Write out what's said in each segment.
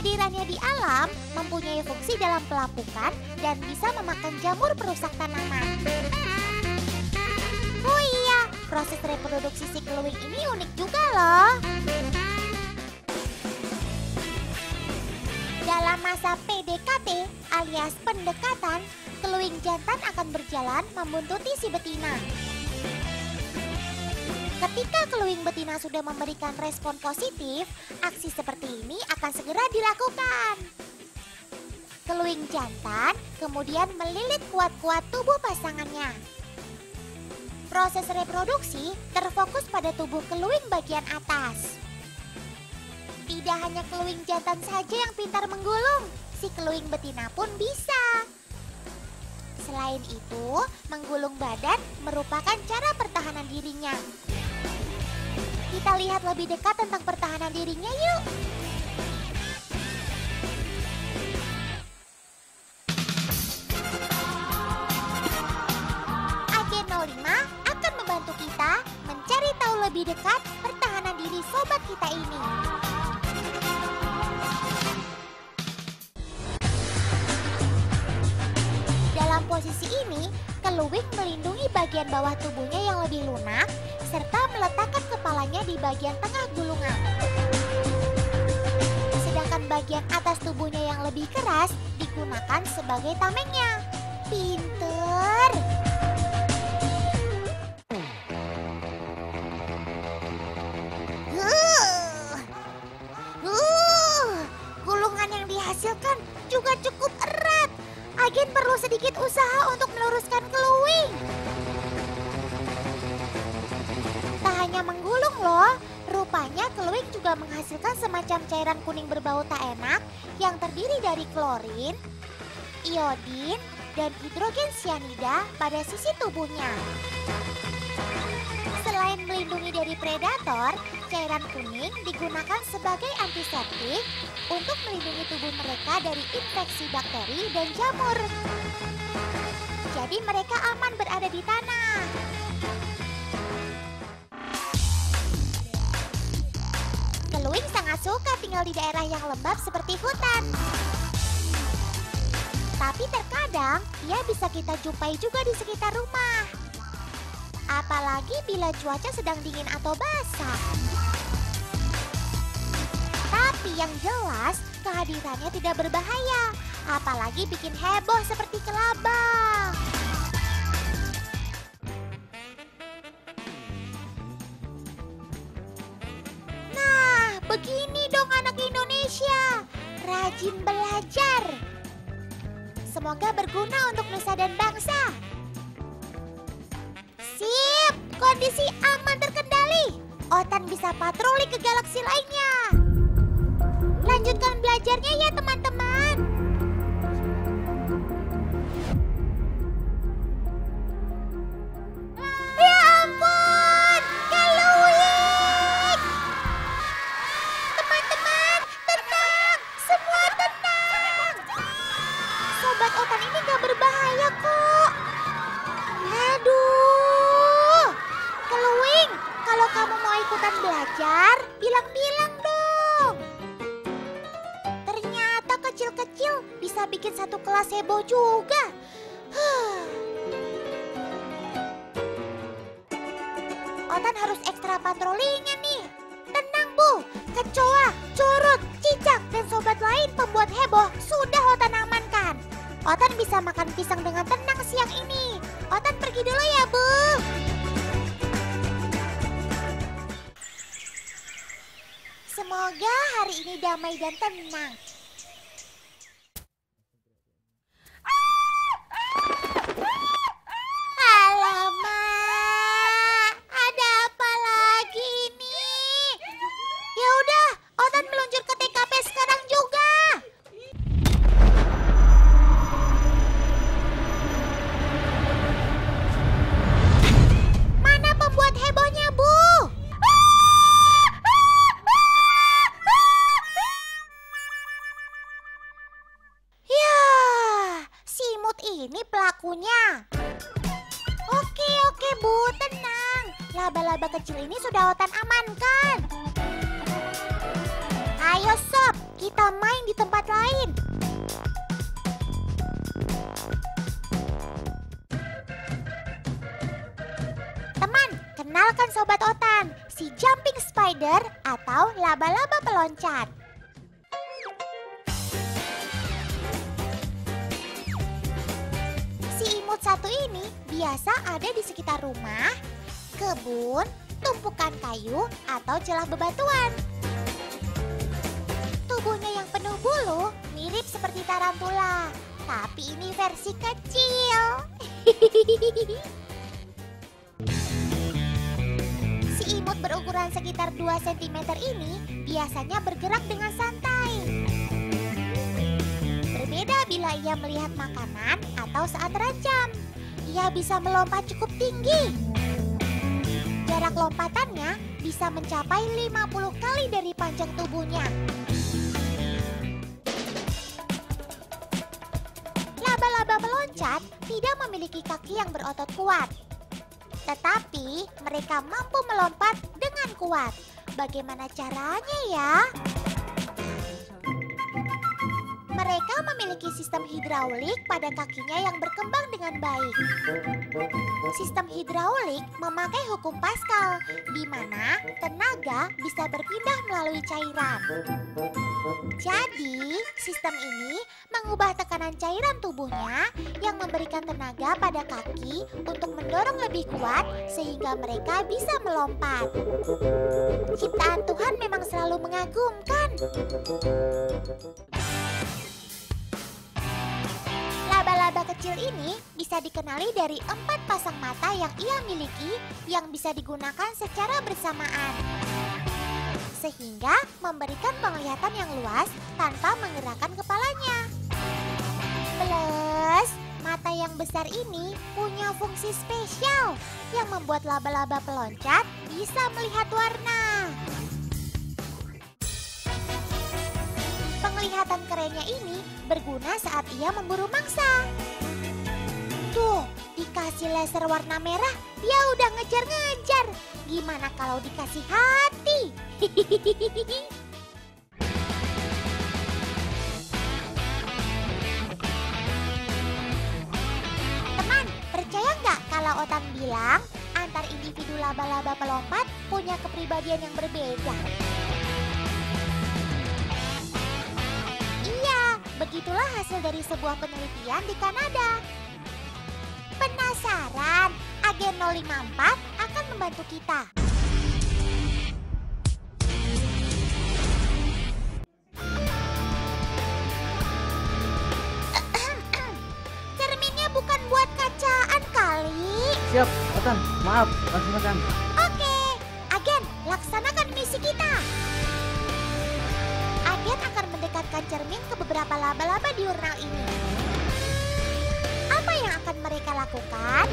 Kehadirannya di alam mempunyai fungsi dalam pelapukan dan bisa memakan jamur perusak tanaman. Oh iya, proses reproduksi si keluing ini unik juga loh. Dalam masa PDKT alias pendekatan, keluing jantan akan berjalan membuntuti si betina. Ketika keluing betina sudah memberikan respon positif, aksi seperti ini akan segera dilakukan. Keluing jantan kemudian melilit kuat-kuat tubuh pasangannya. Proses reproduksi terfokus pada tubuh keluing bagian atas. Tidak hanya keluing jantan saja yang pintar menggulung, si keluing betina pun bisa. Selain itu, menggulung badan merupakan cara pertahanan dirinya. Kita lihat lebih dekat tentang pertahanan dirinya yuk. Agen 05 akan membantu kita mencari tahu lebih dekat pertahanan diri sobat kita ini. Dalam posisi ini, keluing melindungi bagian bawah tubuhnya yang lebih lunak serta meletakkan kepalanya di bagian tengah gulungan. Sedangkan bagian atas tubuhnya yang lebih keras digunakan sebagai tamengnya. Pinter! Gulungan yang dihasilkan juga cukup erat. Agen perlu sedikit usaha untuk meluruskan keluing. Tak hanya menggulung loh, rupanya keluing juga menghasilkan semacam cairan kuning berbau tak enak yang terdiri dari klorin, iodin, dan hidrogen cyanida pada sisi tubuhnya. Selain melindungi dari predator, cairan kuning digunakan sebagai antiseptik untuk melindungi tubuh mereka dari infeksi bakteri dan jamur. Jadi mereka aman berada di tanah. Keluing sangat suka tinggal di daerah yang lembab seperti hutan. Tapi terkadang ia bisa kita jumpai juga di sekitar rumah. Apalagi bila cuaca sedang dingin atau basah. Tapi yang jelas kehadirannya tidak berbahaya, apalagi bikin heboh seperti kelabang. Nah, begini dong anak Indonesia, rajin belajar. Semoga berguna untuk nusa dan bangsa. Sip, kondisi aman terkendali. Otan bisa patroli ke galaksi lainnya. Lanjutkan belajarnya ya teman-teman. Ya ampun, keluing. Teman-teman, tenang, semua tenang. Sobat Otan ini gak berbahaya kok. Aduh, keluing, kalau kamu mau ikutan belajar, bilang-bilang dong. Ternyata kecil-kecil bisa bikin satu kelas heboh juga. Otan harus ekstra patrolinya nih. Tenang Bu, kecoa, curut, cicak, dan sobat lain pembuat heboh sudah Otan amankan. Otan bisa makan pisang dengan tenang siang ini. Otan pergi dulu ya Bu. Semoga hari ini damai dan tenang. Alamak, ada apa lagi ini? Ya udah, Otan meluncur ke TKP sekarang juga. Mana pembuat hebohnya, Bu? Ini pelakunya. Oke Bu, tenang. Laba-laba kecil ini sudah Otan amankan. Ayo sob, kita main di tempat lain. Teman, kenalkan Sobat Otan, si jumping spider atau laba-laba peloncat. Si imut satu ini biasa ada di sekitar rumah, kebun, tumpukan kayu, atau celah bebatuan. Tubuhnya yang penuh bulu mirip seperti tarantula, tapi ini versi kecil. Si imut berukuran sekitar 2 cm ini biasanya bergerak dengan santai. Berbeda bila ia melihat makanan atau saat terancam. Ia bisa melompat cukup tinggi. Jarak lompatannya bisa mencapai 50 kali dari panjang tubuhnya. Laba-laba peloncat tidak memiliki kaki yang berotot kuat. Tetapi mereka mampu melompat dengan kuat. Bagaimana caranya ya? Mereka memiliki sistem hidraulik pada kakinya yang berkembang dengan baik. Sistem hidraulik memakai hukum Pascal, di mana tenaga bisa berpindah melalui cairan. Jadi, sistem ini mengubah tekanan cairan tubuhnya yang memberikan tenaga pada kaki untuk mendorong lebih kuat sehingga mereka bisa melompat. Ciptaan Tuhan memang selalu mengagumkan. Laba-laba kecil ini bisa dikenali dari 4 pasang mata yang ia miliki yang bisa digunakan secara bersamaan, sehingga memberikan penglihatan yang luas tanpa menggerakkan kepalanya. Plus, mata yang besar ini punya fungsi spesial yang membuat laba-laba peloncat bisa melihat warna. Penglihatan kerennya ini berguna saat ia memburu mangsa. Tuh, dikasih laser warna merah, dia udah ngejar-ngejar. Gimana kalau dikasih hati? Teman, percaya nggak kalau Otan bilang antar individu laba-laba pelompat punya kepribadian yang berbeda? Begitulah hasil dari sebuah penelitian di Kanada. Penasaran? Agen 054 akan membantu kita. Cerminnya bukan buat kacaan kali. Siap, Otan. Maaf, laksanakan. Oke, agen, laksanakan misi kita. Agen akan mendekatkan cermin ke beberapa laba-laba diurnal ini. Apa yang akan mereka lakukan?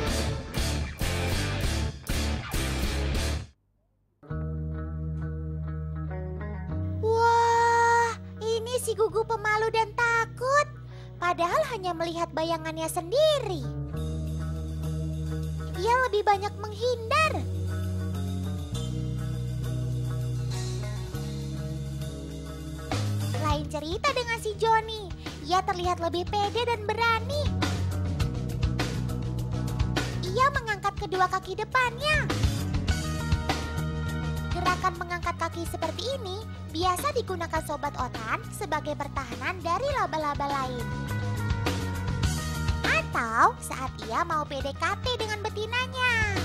Wah, ini si Gugu pemalu dan takut. Padahal hanya melihat bayangannya sendiri. Ia lebih banyak menghindar. Lain cerita dengan si Johnny. Ia terlihat lebih pede dan berani. Ia mengangkat kedua kaki depannya. Gerakan mengangkat kaki seperti ini biasa digunakan Sobat Otan sebagai pertahanan dari laba-laba lain. Atau saat ia mau PDKT dengan betinanya.